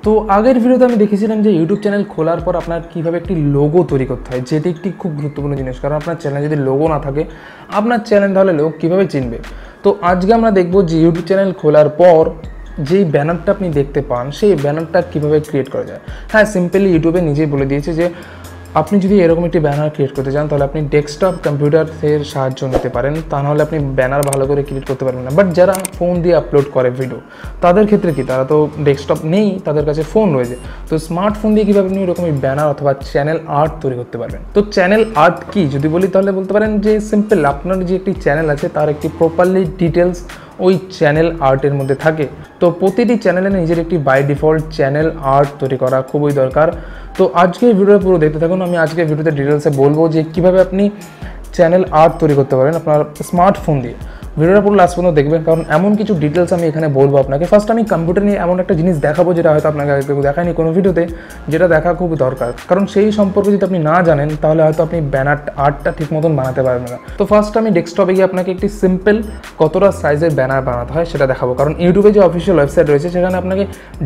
তো আগের ভিডিওতে আমি দেখেছিলাম যে ইউটিউব চ্যানেল খোলার পর আপনার কীভাবে একটি লোগো তৈরি করতে হয়, যেটি একটি খুব গুরুত্বপূর্ণ জিনিস। কারণ আপনার চ্যানেলে যদি লোগো না থাকে, আপনার চ্যানেল তাহলে লোক কীভাবে চিনবে। তো আজকে আমরা দেখব যে ইউটিউব চ্যানেল খোলার পর যেই ব্যানারটা আপনি দেখতে পান, সেই ব্যানারটা কীভাবে ক্রিয়েট করা যায়। হ্যাঁ, সিম্পলি ইউটিউবে নিজেই বলে দিয়েছে যে আপনি যদি এরকম একটি ব্যানার ক্রিয়েট করতে চান তাহলে আপনি ডেস্কটপ কম্পিউটারের সাহায্য নিতে পারেন, তা নাহলে আপনি ব্যানার ভালো করে ক্রিয়েট করতে পারবেন না। বাট যারা ফোন দিয়ে আপলোড করে ভিডিও, তাদের ক্ষেত্রে কি, তারা তো ডেস্কটপ নেই, তাদের কাছে ফোন রয়েছে। তো স্মার্টফোন দিয়ে কীভাবে আপনি এরকম ব্যানার অথবা চ্যানেল আর্ট তৈরি করতে পারবেন। তো চ্যানেল আর্ট কি যদি বলি, তাহলে বলতে পারেন যে সিম্পল আপনার যে একটি চ্যানেল আছে তার একটি প্রপারলি ডিটেলস ওই চ্যানেল আর্টের মধ্যে থাকে। তো প্রতিটি চ্যানেলে নিজের একটি বাই ডিফল্ট চ্যানেল আর্ট তৈরি করা খুবই দরকার। তো আজকে ভিডিওটা পুরো দেখতে থাকুন। আমি আজকে ভিডিওতে ডিটেলসে বলবো যে কীভাবে আপনি চ্যানেল আর্ট তৈরি করতে পারেন আপনার স্মার্টফোন দিয়ে। ভিডিওটা পুরো লাস্ট পর্যন্ত দেখবেন, কারণ এমন কিছু ডিটেলস আমি এখানে বলবো আপনাকে। ফার্স্ট আমি কম্পিউটার নিয়ে এমন একটা জিনিস দেখাবো যেটা হয়তো আপনাকে আগে দেখায়নি কোনো ভিডিওতে, যেটা দেখা খুব দরকার। কারণ সেই সম্পর্কে যদি আপনি না জানেন তাহলে হয়তো আপনি ব্যানার আর্টটা ঠিক মতন বানাতে পারবেন না। তো ফার্স্ট আমি ডেস্কটপে গিয়ে আপনাকে একটি সিম্পল কতটা সাইজের ব্যানার বানাতে হয় সেটা দেখাবো। কারণ ইউটিউবে যে অফিসিয়াল ওয়েবসাইট রয়েছে সেখানে আপনাকে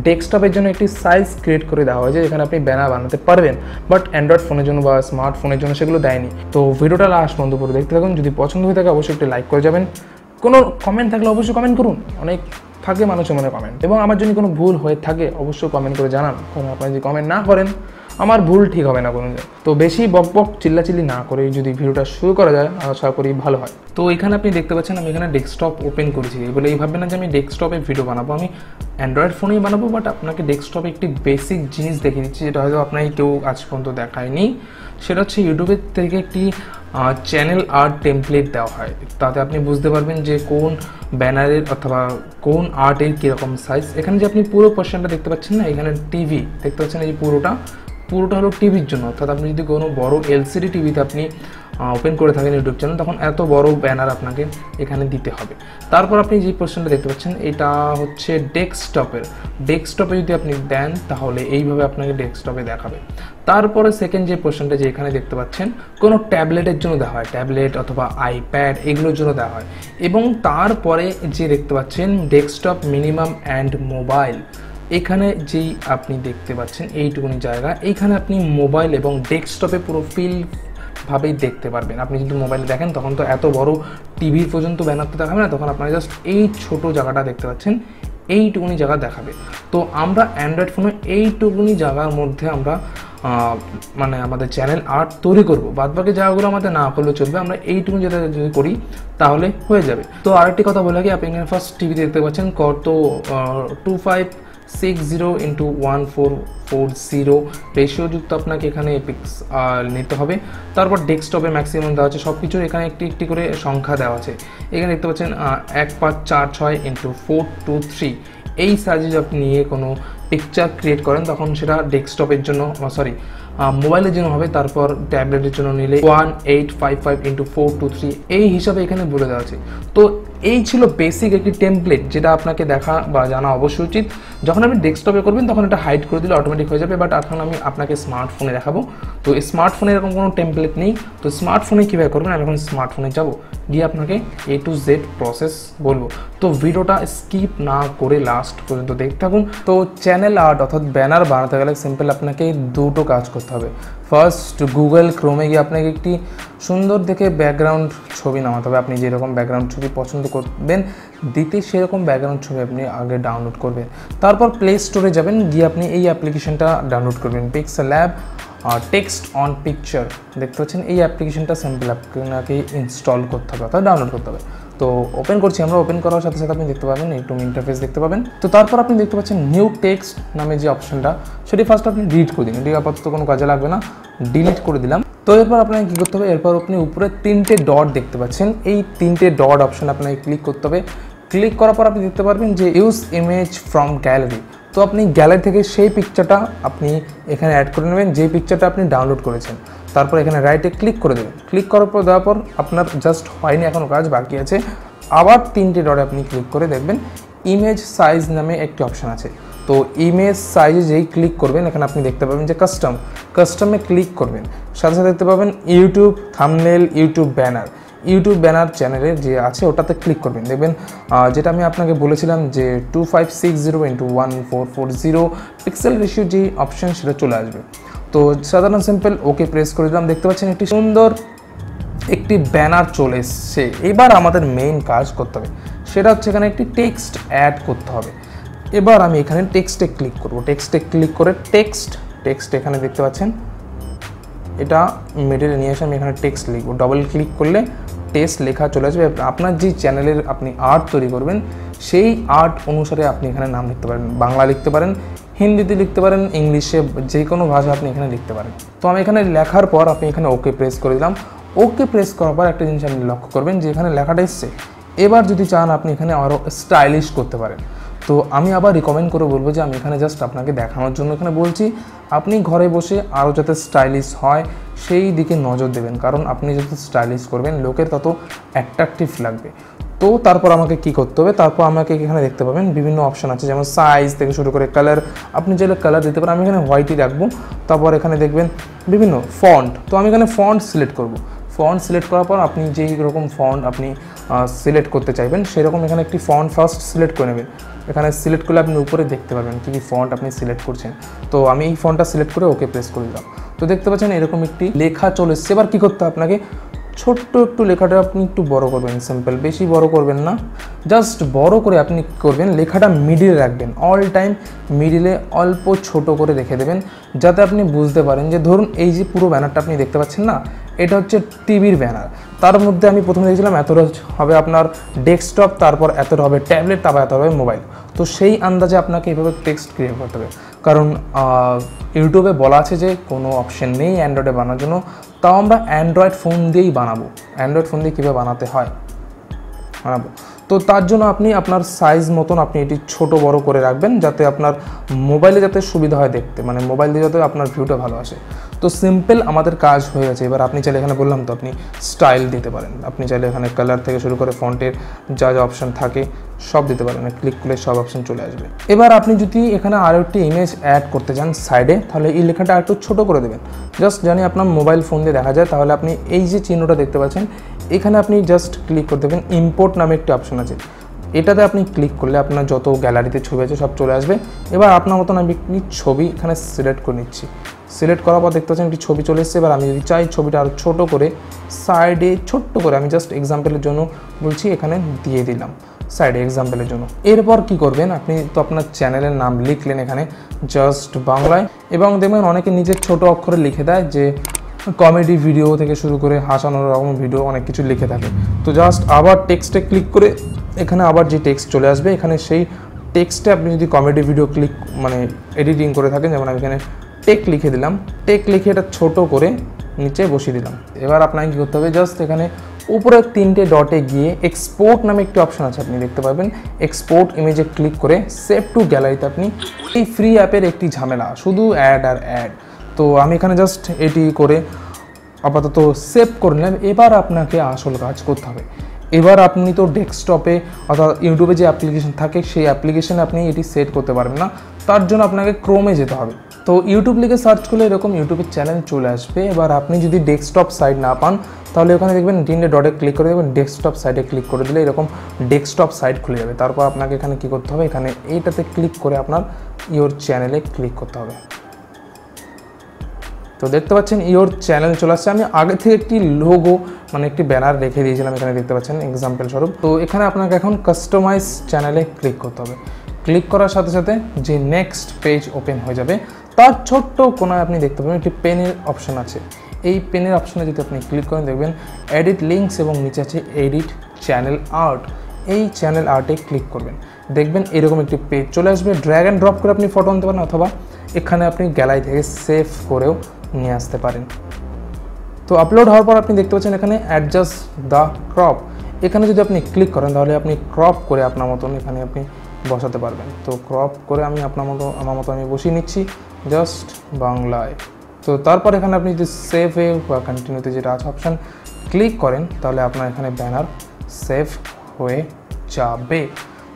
ডেস্কটপের জন্য একটি সাইজ ক্রিয়েট করে দেওয়া হয়েছে, যেখানে আপনি ব্যানার বানাতে পারবেন। বাট অ্যান্ড্রয়েড ফোনের জন্য বা স্মার্টফোনের জন্য সেগুলো দেয়নি। তো ভিডিওটা লাস্ট পর্যন্ত পুরো দেখতে থাকুন। যদি পছন্দ হয়ে থাকে অবশ্যই একটি লাইক করে যাবেন। কোনো কমেন্ট থাকলে অবশ্যই কমেন্ট করুন, অনেক থাকে মানুষের মনে কমেন্ট। এবং আমার যদি কোনো ভুল হয়ে থাকে অবশ্যই কমেন্ট করে জানান, কারণ আপনি যদি কমেন্ট না করেন আমার ভুল ঠিক হবে না কোনো। তো বেশি বকবক চিল্লাচিল্লি না করে যদি ভিডিওটা শুরু করা যায় আশা করি ভালো হয়। তো এখানে আপনি দেখতে পাচ্ছেন আমি এখানে ডেস্কটপ ওপেন করেছি। বলে এই ভাববেন না যে আমি ডেস্কটপে ভিডিও বানাবো, আমি অ্যান্ড্রয়েড ফোনেই বানাবো। বাট আপনাকে ডেস্কটপে একটি বেসিক জিনিস দেখিয়ে দিচ্ছি, যেটা হয়তো আপনাকে কেউ আজ পর্যন্ত দেখায়নি। সেটা হচ্ছে ইউটিউবের থেকে একটি চ্যানেল আর্ট টেমপ্লেট দেওয়া হয়। তাতে আপনি বুঝতে পারবেন যে কোন ব্যানারের অথবা কোন আর্টের কীরকম সাইজ। এখানে যে আপনি পুরো পোর্শনটা দেখতে পাচ্ছেন না, এখানে টিভি দেখতে পাচ্ছেন, এই পুরোটা হলো টিভির জন্য। অর্থাৎ আপনি যদি কোনো বড় এলসিডি টিভিতে আপনি ওপেন করে থাকেন ইউটিউব চ্যানেল, তখন এত বড় ব্যানার আপনাকে এখানে দিতে হবে। তারপর আপনি যে পোর্শনটা দেখতে পাচ্ছেন এটা হচ্ছে ডেস্কটপে যদি আপনি দেন তাহলে এইভাবে আপনাকে ডেস্কটপে দেখাবে। তারপরে সেকেন্ড যে পোর্শনটা যে এখানে দেখতে পাচ্ছেন, কোনো ট্যাবলেটের জন্য দেওয়া হয়, ট্যাবলেট অথবা আইপ্যাড এগুলোর জন্য দেওয়া হয়। এবং তারপরে যে দেখতে পাচ্ছেন ডেস্কটপ মিনিমাম অ্যান্ড মোবাইল, এখানে যেই আপনি দেখতে পাচ্ছেন এইটুকুনি জায়গা, এইখানে আপনি মোবাইল এবং ডেস্কটপে পুরো ভাবেই দেখতে পারবেন। আপনি যদি মোবাইলে দেখেন তখন তো এত বড় টিভি পর্যন্ত ব্যানার তো দেখাবে না, তখন আপনারা জাস্ট এই ছোট জায়গাটা দেখতে পাচ্ছেন, এইটুকুনি জায়গা দেখাবে। তো আমরা অ্যান্ড্রয়েড ফোনে এইটুকুনি জায়গার মধ্যে আমরা মানে আমাদের চ্যানেল আর্ট তৈরি করবো। বাদবাকি জায়গাগুলো আমাদের না করলেও চলবে, আমরা এইটুকুনি যেটা যদি করি তাহলে হয়ে যাবে। তো আরেকটি কথা বলে রাখি, আপনি এখানে ফার্স্ট টিভি দেখতে পাচ্ছেন কত 2560x1440 রেশিওযুক্ত আপনাকে এখানে পিক্স নিতে হবে। তারপর ডেস্কটপে ম্যাক্সিমাম দেওয়া আছে, সব কিছুর এখানে একটি একটি করে সংখ্যা দেওয়া আছে। এখানে দেখতে পাচ্ছেন 1546x423 এই সাইজে আপনি নিয়ে কোনো পিকচার ক্রিয়েট করেন তখন সেটা ডেস্কটপের জন্য মোবাইলের জন্য হবে। তারপর ট্যাবলেটের জন্য নিলে 1855x423 এই হিসাবে এখানে বলে দেওয়া আছে। তো এই ছিল বেসিক একটি টেমপ্লেট, যেটা আপনাকে দেখা বা জানা অবশ্যই উচিত। যখন আপনি ডেস্কটপে করবেন তখন এটা হাইড করে দিলে অটোমেটিক হয়ে যাবে। বাট এখন আমি আপনাকে স্মার্টফোনে দেখাবো। তো স্মার্টফোনে এরকম কোনো টেমপ্লেট নেই। তো স্মার্টফোনে কীভাবে করবেন, আমি এখন স্মার্টফোনে যাব, গিয়ে আপনাকে A to Z প্রসেস বলবো। তো ভিডিওটা স্কিপ না করে লাস্ট পর্যন্ত দেখতে থাকুন। তো চ্যানেল আর্ট অর্থাৎ ব্যানার বানাতে গেলে সিম্পল আপনাকে দুটো কাজ করতে হবে। ফার্স্ট গুগল ক্রোমে গিয়ে আপনাকে একটি সুন্দর দেখে ব্যাকগ্রাউন্ড ছবি নামাতে হবে। আপনি যেরকম ব্যাকগ্রাউন্ড ছবি পছন্দ করবেন দিতে সেরকম ব্যাকগ্রাউন্ড ছবি আপনি আগে ডাউনলোড করবেন। তারপর প্লে স্টোরে যাবেন, গিয়ে আপনি এই অ্যাপ্লিকেশনটা ডাউনলোড করবেন, pixel lab text on picture দেখতে পাচ্ছেন। এই অ্যাপ্লিকেশনটা সিম্পল আপনাকে ইনস্টল করতে হবে অর্থাৎ ডাউনলোড করতে হবে। তো ওপেন করছি আমরা। ওপেন করার সাথে সাথে আপনি দেখতে পাবেন একটু ইন্টারফেস দেখতে পাবেন। তো তারপর আপনি দেখতে পাচ্ছেন নিউ টেক্সট নামে যে অপশনটা, সেটি ফার্স্ট আপনি ডিলিট করে দিন। এটি আপাতত কোনো কাজে লাগবে না, ডিলিট করে দিলাম। তো এরপর আপনাকে কী করতে হবে, এরপর আপনি উপরে 3টে ডট দেখতে পাচ্ছেন, এই 3টে ডট অপশন আপনাকে ক্লিক করতে হবে। ক্লিক করার পর আপনি দেখতে পারবেন যে ইউজ ইমেজ ফ্রম গ্যালারি। তো আপনি গ্যালারি থেকে সেই পিকচারটা আপনি এখানে অ্যাড করে নেবেন, যে পিকচারটা আপনি ডাউনলোড করেছেন। তারপর এখানে রাইটে ক্লিক করে দেবেন। ক্লিক করার পর দেওয়ার পর আপনার জাস্ট হয়নি, এখনও কাজ বাকি আছে। আবার 3টে ডটে আপনি ক্লিক করে দেখবেন ইমেজ সাইজ নামে একটি অপশান আছে। তো ইমেজ সাইজে যেই ক্লিক করবেন এখানে আপনি দেখতে পাবেন যে কাস্টমে ক্লিক করবেন, সাথে সাথে দেখতে পাবেন YouTube thumbnail, YouTube banner. YouTube banner চ্যানেলের যে আছে ওটাতে ক্লিক করবেন। দেখবেন যেটা আমি আপনাকে বলেছিলাম যে 2560 × 1440 পিক্সেল রেশিও যে অপশন সেটা চলে আসবে। তো সাধারণ সিম্পল ওকে প্রেস করে দিলাম। দেখতে পাচ্ছেন একটি সুন্দর একটি ব্যানার চলে এসছে। এবার আমাদের মেইন কাজ করতে হবে, সেটা হচ্ছে এখানে একটি টেক্সট অ্যাড করতে হবে। এবার আমি এখানে টেক্সটে ক্লিক করব। টেক্সটে ক্লিক করে টেক্সট এখানে দেখতে পাচ্ছেন, এটা মিডিলে নিয়ে এসে আমি এখানে টেক্সট লিখব। ডবল ক্লিক করলে টেক্সট লেখা চলে আসবে। আপনার যে চ্যানেলের আপনি আর্ট তৈরি করবেন সেই আর্ট অনুসারে আপনি এখানে নাম লিখতে পারেন। বাংলা লিখতে পারেন, হিন্দিতে লিখতে পারেন, ইংলিশে, যে কোনো ভাষা আপনি এখানে লিখতে পারেন। তো আমি এখানে লেখার পর আপনি এখানে ওকে প্রেস করে দিলাম। ওকে প্রেস করার পর একটা জিনিস আপনি লক্ষ্য করবেন যে এখানে লেখাটা এসছে। এবার যদি চান আপনি এখানে আরও স্টাইলিশ করতে পারেন। তো আমি আবার রিকমেন্ড করে বলবো যে আমি এখানে জাস্ট আপনাকে দেখানোর জন্য এখানে বলছি, আপনি ঘরে বসে আরও যাতে স্টাইলিশ হয় সেই দিকে নজর দেবেন, কারণ আপনি যত স্টাইলিশ করবেন লোকের তত অ্যাট্রাকটিভ লাগবে। তো তারপর আমাকে কি করতে হবে, তারপর আমাকে এখানে দেখতে পাবেন বিভিন্ন অপশন আছে, যেমন সাইজ থেকে শুরু করে কালার, আপনি চাইলে কালার দিতে পারেন। আমি এখানে হোয়াইটই রাখবো। তারপর এখানে দেখবেন বিভিন্ন ফন্ট, তো আমি এখানে ফন্ট সিলেক্ট করব। ফন্ট সিলেক্ট করার পর আপনি যেই রকম ফন্ট আপনি সিলেক্ট করতে চাইবেন সেরকম এখানে একটি ফন্ট ফার্স্ট সিলেক্ট করে নেবেন। এখানে সিলেক্ট করলে আপনি উপরে দেখতে পাবেন কী কী ফন্ট আপনি সিলেক্ট করছেন। তো আমি এই ফন্টটা সিলেক্ট করে ওকে প্রেস করে দিলাম। তো দেখতে পাচ্ছেন এরকম একটি লেখা চলে এসছে। এবার কী করতে হবে আপনাকে, ছোট্ট একটু লেখাটা আপনি একটু বড় করবেন, সিম্পল, বেশি বড় করবেন না, জাস্ট বড় করে আপনি কী করবেন, লেখাটা মিডিলে রাখবেন। অল টাইম মিডিলে অল্প ছোট করে রেখে দেবেন, যাতে আপনি বুঝতে পারেন যে ধরুন এই যে পুরো ব্যানারটা আপনি দেখতে পাচ্ছেন না, এটা হচ্ছে টিভির ব্যানার। তার মধ্যে আমি প্রথমে দেখছিলাম এতটা হবে আপনার ডেস্কটপ, তারপর এতটা হবে ট্যাবলেট, তারপর এত হবে মোবাইল। তো সেই আন্দাজে আপনাকে এভাবে টেক্সট ক্রিয়েট করতে হবে, কারণ ইউটিউবে বলা আছে যে কোনো অপশন নেই অ্যান্ড্রয়েডে বানানোর জন্য। তাও আমরা অ্যান্ড্রয়েড ফোন দিয়েই বানাবো। অ্যান্ড্রয়েড ফোন দিয়ে কীভাবে বানাতে হয় বানাবো। তো তার জন্য আপনি আপনার সাইজ মতন আপনি এটি ছোট বড় করে রাখবেন, যাতে আপনার মোবাইলে যাতে সুবিধা হয় দেখতে, মানে মোবাইল দিয়ে যাতে আপনার ভিউটা ভালো আসে। তো সিম্পল আমাদের কাজ হয়ে গেছে। এবার আপনি চাইলে এখানে বললাম তো আপনি স্টাইল দিতে পারেন, আপনি চাইলে এখানে কালার থেকে শুরু করে ফন্টের যা যা অপশান থাকে সব দিতে পারেন। ক্লিক করলে সব অপশান চলে আসবে। এবার আপনি যদি এখানে আরও একটি ইমেজ অ্যাড করতে চান সাইডে, তাহলে এই লেখাটা একটু ছোটো করে দেবেন, জাস্ট জানি আপনার মোবাইল ফোন দিয়ে দেখা যায়। তাহলে আপনি এই যে চিহ্নটা দেখতে পাচ্ছেন এখানে আপনি জাস্ট ক্লিক করে দেবেন। ইম্পোর্ট নামে একটি অপশন আছে, এটাতে আপনি ক্লিক করলে আপনার যত গ্যালারিতে ছবি আছে সব চলে আসবে। এবার আপনার মতন আমি একটি ছবি এখানে সিলেক্ট করে নিচ্ছি। সিলেক্ট করার পর দেখতে পাচ্ছেন একটি ছবি চলে এসেছে। এবার আমি যদি চাই ছবিটা আরও ছোটো করে সাইডে ছোট্ট করে, আমি জাস্ট এক্সাম্পলের জন্য বলছি, এখানে দিয়ে দিলাম সাইডে এক্সাম্পলের জন্য। এরপর কি করবেন, আপনি তো আপনার চ্যানেলের নাম লিখলেন এখানে জাস্ট বাংলায়, এবং দেখবেন অনেকে নিজের ছোট অক্ষরে লিখে দেয় যে কমেডি ভিডিও থেকে শুরু করে হাসানোর রকম ভিডিও অনেক কিছু লিখে থাকে। তো জাস্ট আবার টেক্সটে ক্লিক করে এখানে আবার যে টেক্সট চলে আসবে, এখানে সেই টেক্সটে আপনি যদি কমেডি ভিডিও ক্লিক মানে এডিটিং করে থাকেন, যেমন আমি এখানে টেক লিখে দিলাম, টেক লিখে এটা ছোটো করে নিচে বসিয়ে দিলাম। এবার আপনাকে কী করতে হবে, জাস্ট এখানে উপরে 3টে ডটে গিয়ে এক্সপোর্ট নামে একটি অপশান আছে, আপনি দেখতে পাবেন। এক্সপোর্ট ইমেজে ক্লিক করে সেভ টু গ্যালারিতে আপনি, এই ফ্রি অ্যাপের একটি ঝামেলা শুধু অ্যাড আর অ্যাড। তো আমি এখানে জাস্ট এটি করে আপাতত সেভ করে নিলাম। এবার আপনাকে আসল কাজ করতে হবে। এবার আপনি তো ডেস্কটপে অর্থাৎ ইউটিউবে যে অ্যাপ্লিকেশন থাকে সেই অ্যাপ্লিকেশানে আপনি এটি সেট করতে পারবেন না, তার জন্য আপনাকে ক্রোমে যেতে হবে। তো ইউটিউব লিখে সার্চ করলে এরকম ইউটিউবের চ্যানেল চলে আসবে। এবার আপনি যদি ডেস্কটপ সাইট না পান, তাহলে ওখানে দেখবেন 3টে ডটে ক্লিক করে দেবেন, ডেস্কটপ সাইটে ক্লিক করে দিলে এরকম ডেস্কটপ সাইট খুলে যাবে। তারপর আপনাকে এখানে কী করতে হবে, এখানে এইটাতে ক্লিক করে আপনার ইওর চ্যানেলে ক্লিক করতে হবে। তো দেখতে পাচ্ছেন ইওর চ্যানেল চলে আসছে। আমি আগে থেকে একটি লোগো মানে একটি ব্যানার রেখে দিয়েছিলাম, এখানে দেখতে পাচ্ছেন এক্সাম্পল স্বরূপ। তো এখানে আপনাকে এখন কাস্টমাইজ চ্যানেলে ক্লিক করতে হবে। ক্লিক করার সাথে সাথে যে নেক্সট পেজ ওপেন হয়ে যাবে, তার ছোট্ট কোনায় আপনি দেখতে পাবেন একটি পেনের অপশন আছে। এই পেনের অপশনে যদি আপনি ক্লিক করেন, দেখবেন এডিট লিঙ্কস এবং নিচে আছে এডিট চ্যানেল আর্ট। এই চ্যানেল আর্টে ক্লিক করবেন, দেখবেন এরকম একটি পেজ চলে আসবে। ড্র্যাগ অ্যান্ড ড্রপ করে আপনি ফটো আনতে পারেন, অথবা এখানে আপনি গ্যালারি থেকে সেভ করেও নিয়ে আসতে পারেন। তো আপলোড হওয়ার পর আপনি দেখতে পাচ্ছেন এখানে অ্যাডজাস্ট দ্য ক্রপ। এখানে যদি আপনি ক্লিক করেন তাহলে আপনি ক্রপ করে আপনার মতন এখানে আপনি বসাতে পারবেন। তো ক্রপ করে আমি আমার মতো আমি বসিয়ে নিচ্ছি জাস্ট বাংলায়। তো তারপর এখানে আপনি যদি সেভে বা কন্টিনিউতে যেটা আছে অপশান ক্লিক করেন, তাহলে আপনার এখানে ব্যানার সেভ হয়ে যাবে।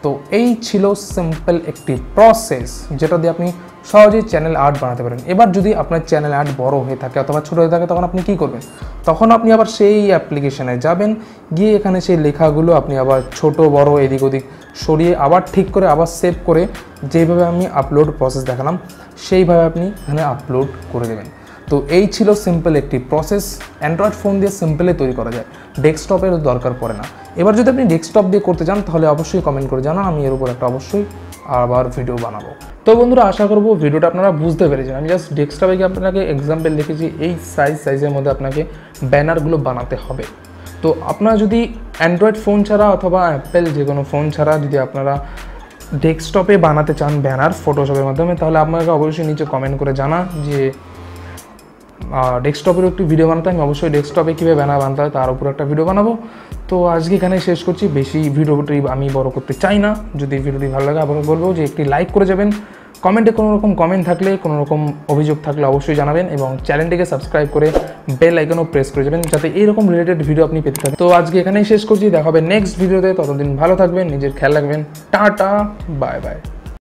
তো এই ছিল সিম্পল একটি প্রসেস, যেটা দিয়ে আপনি সহজেই চ্যানেল আর্ট বানাতে পারেন। এবার যদি আপনার চ্যানেল আর্ট বড় হয়ে থাকে অথবা ছোটো হয়ে থাকে তখন আপনি কী করবেন, তখন আপনি আবার সেই অ্যাপ্লিকেশানে যাবেন, গিয়ে এখানে সেই লেখাগুলো আপনি আবার ছোট বড় এদিক ওদিক সরিয়ে আবার ঠিক করে আবার সেভ করে যেইভাবে আমি আপলোড প্রসেস দেখালাম সেইভাবে আপনি এখানে আপলোড করে দেবেন। তো এই ছিল সিম্পল একটি প্রসেস, অ্যান্ড্রয়েড ফোন দিয়ে সিম্পলে তৈরি করা যায়, ডেস্কটপের দরকার পড়ে না। এবার যদি আপনি ডেস্কটপ দিয়ে করতে চান তাহলে অবশ্যই কমেন্ট করে জানান, আমি এর উপর একটা অবশ্যই আবার ভিডিও বানাবো। তো বন্ধুরা আশা করবো ভিডিওটা আপনারা বুঝতে পেরেছেন। আমি জাস্ট ডেস্কটপে গিয়ে আপনাকে এক্সাম্পল লিখেছি, এই সাইজের মধ্যে আপনাকে ব্যানারগুলো বানাতে হবে। তো আপনারা যদি অ্যান্ড্রয়েড ফোন ছাড়া অথবা অ্যাপেল যে কোনো ফোন ছাড়া যদি আপনারা ডেস্কটপে বানাতে চান ব্যানার ফটোশপের মাধ্যমে, তাহলে আপনাকে অবশ্যই নিচে কমেন্ট করে জানা যে ডেস্কটপের একটি ভিডিও বানাতে। আমি অবশ্যই ডেস্কটপে কীভাবে ব্যানার বানাতে হয় তার উপর একটা ভিডিও বানাবো। তো আজকে এখানে শেষ করছি, বেশি ভিডিওটি আমি বড় করতে চাই না। যদি ভিডিওটি ভালো লাগে আবার বলবো যে একটি লাইক করে যাবেন, কমেন্টে কোনো রকম কমেন্ট থাকলে কোনো রকম অভিযোগ থাকলে অবশ্যই জানাবেন এবং চ্যানেলটিকে সাবস্ক্রাইব করে বেল আইকনও প্রেস করে যাবেন যাতে এইরকম রিলেটেড ভিডিও আপনি পেতে থাকেন। তো আজকে এখানেই শেষ করছি, দেখা হবে নেক্সট ভিডিওতে। ততদিন ভালো থাকবেন, নিজের খেয়াল রাখবেন, টাটা, বাই বাই।